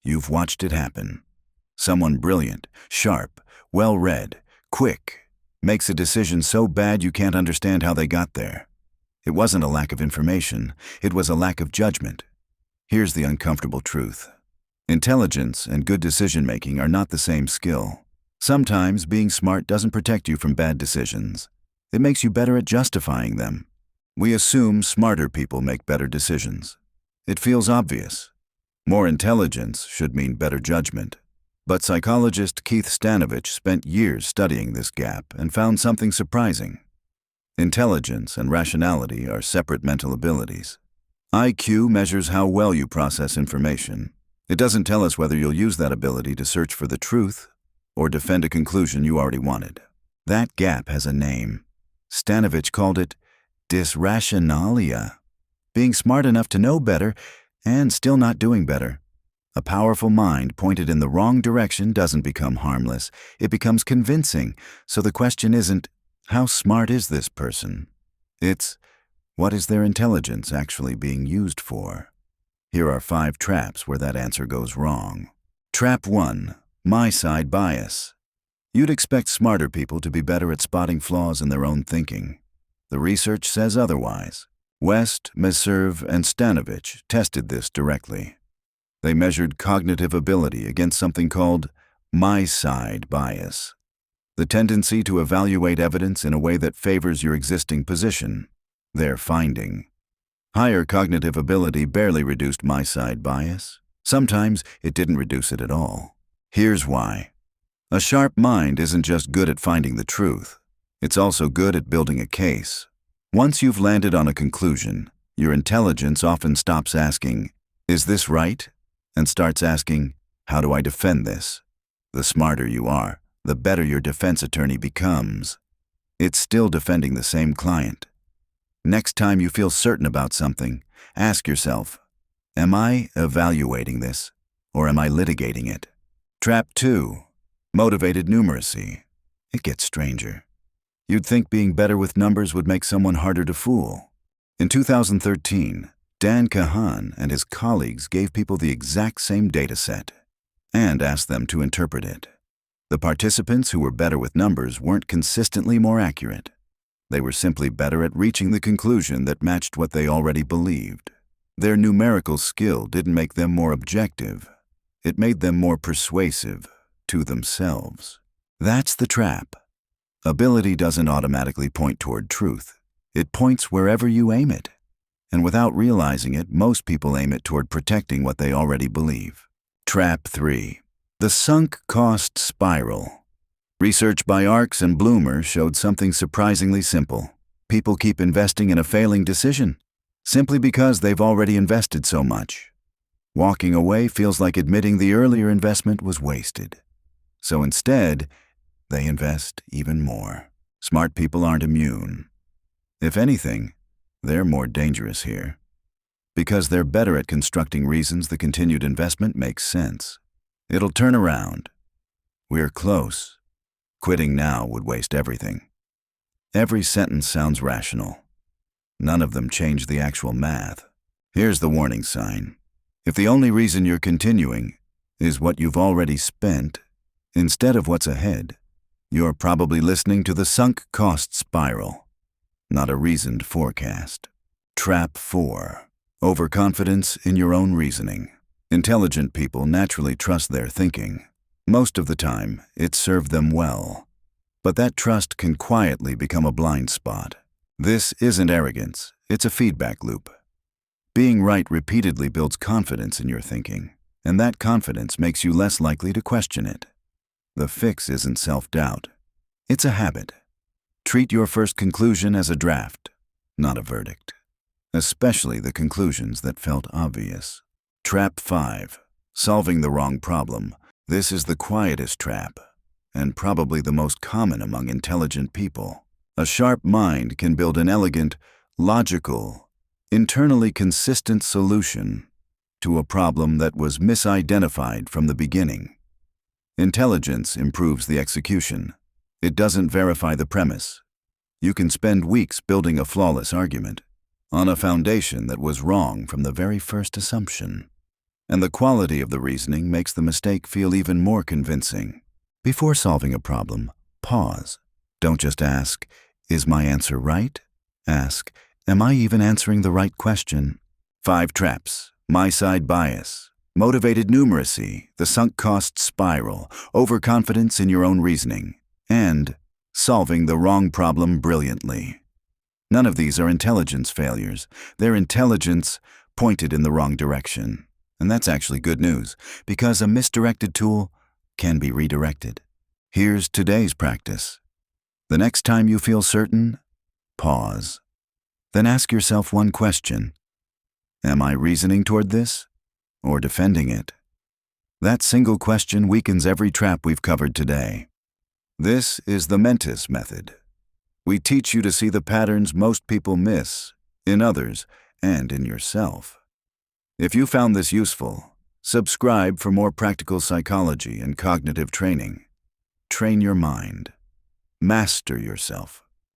You've watched it happen. Someone brilliant, sharp, well-read, quick, makes a decision so bad you can't understand how they got there. It wasn't a lack of information, it was a lack of judgment. Here's the uncomfortable truth. Intelligence and good decision-making are not the same skill. Sometimes being smart doesn't protect you from bad decisions. It makes you better at justifying them. We assume smarter people make better decisions. It feels obvious. More intelligence should mean better judgment. But psychologist Keith Stanovich spent years studying this gap and found something surprising. Intelligence and rationality are separate mental abilities. IQ measures how well you process information. It doesn't tell us whether you'll use that ability to search for the truth or defend a conclusion you already wanted. That gap has a name. Stanovich called it dysrationalia, being smart enough to know better and still not doing better. A powerful mind pointed in the wrong direction doesn't become harmless. It becomes convincing. So the question isn't, how smart is this person? It's, what is their intelligence actually being used for? Here are 5 traps where that answer goes wrong. Trap 1. Myside Bias. You'd expect smarter people to be better at spotting flaws in their own thinking. The research says otherwise. West, Meserve, and Stanovich tested this directly. They measured cognitive ability against something called Myside Bias, the tendency to evaluate evidence in a way that favors your existing position. Their finding. Higher cognitive ability barely reduced Myside Bias. Sometimes it didn't reduce it at all. Here's why. A sharp mind isn't just good at finding the truth. It's also good at building a case. Once you've landed on a conclusion, your intelligence often stops asking, "Is this right?" and starts asking, "How do I defend this?" The smarter you are, the better your defense attorney becomes. It's still defending the same client. Next time you feel certain about something, ask yourself, am I evaluating this, or am I litigating it? Trap 2. Motivated numeracy. It gets stranger. You'd think being better with numbers would make someone harder to fool. In 2013, Dan Kahan and his colleagues gave people the exact same data set and asked them to interpret it. The participants who were better with numbers weren't consistently more accurate. They were simply better at reaching the conclusion that matched what they already believed. Their numerical skill didn't make them more objective. It made them more persuasive to themselves. That's the trap. Ability doesn't automatically point toward truth. It points wherever you aim it. And without realizing it, most people aim it toward protecting what they already believe. Trap 3. The sunk cost spiral. Research by Arks and Bloomer showed something surprisingly simple. People keep investing in a failing decision, simply because they've already invested so much. Walking away feels like admitting the earlier investment was wasted. So instead, they invest even more. Smart people aren't immune. If anything, they're more dangerous here. Because they're better at constructing reasons the continued investment makes sense. It'll turn around. We're close. Quitting now would waste everything. Every sentence sounds rational. None of them change the actual math. Here's the warning sign. If the only reason you're continuing is what you've already spent, instead of what's ahead, you're probably listening to the sunk cost spiral, not a reasoned forecast. Trap 4. Overconfidence in your own reasoning. Intelligent people naturally trust their thinking. Most of the time, it served them well. But that trust can quietly become a blind spot. This isn't arrogance, it's a feedback loop. Being right repeatedly builds confidence in your thinking, and that confidence makes you less likely to question it. The fix isn't self-doubt. It's a habit. Treat your first conclusion as a draft, not a verdict. Especially the conclusions that felt obvious. Trap 5. Solving the wrong problem. This is the quietest trap, and probably the most common among intelligent people. A sharp mind can build an elegant, logical, internally consistent solution to a problem that was misidentified from the beginning. Intelligence improves the execution. It doesn't verify the premise. You can spend weeks building a flawless argument on a foundation that was wrong from the very first assumption. And the quality of the reasoning makes the mistake feel even more convincing. Before solving a problem, pause. Don't just ask, "Is my answer right?" Ask, "Am I even answering the right question?" 5 traps: Myside Bias, motivated numeracy, the sunk cost spiral, overconfidence in your own reasoning, and solving the wrong problem brilliantly. None of these are intelligence failures. They're intelligence pointed in the wrong direction. And that's actually good news, because a misdirected tool can be redirected. Here's today's practice. The next time you feel certain, pause. Then ask yourself one question. Am I reasoning toward this or defending it? That single question weakens every trap we've covered today. This is the Mentis Method. We teach you to see the patterns most people miss in others and in yourself. If you found this useful, subscribe for more practical psychology and cognitive training. Train your mind. Master yourself.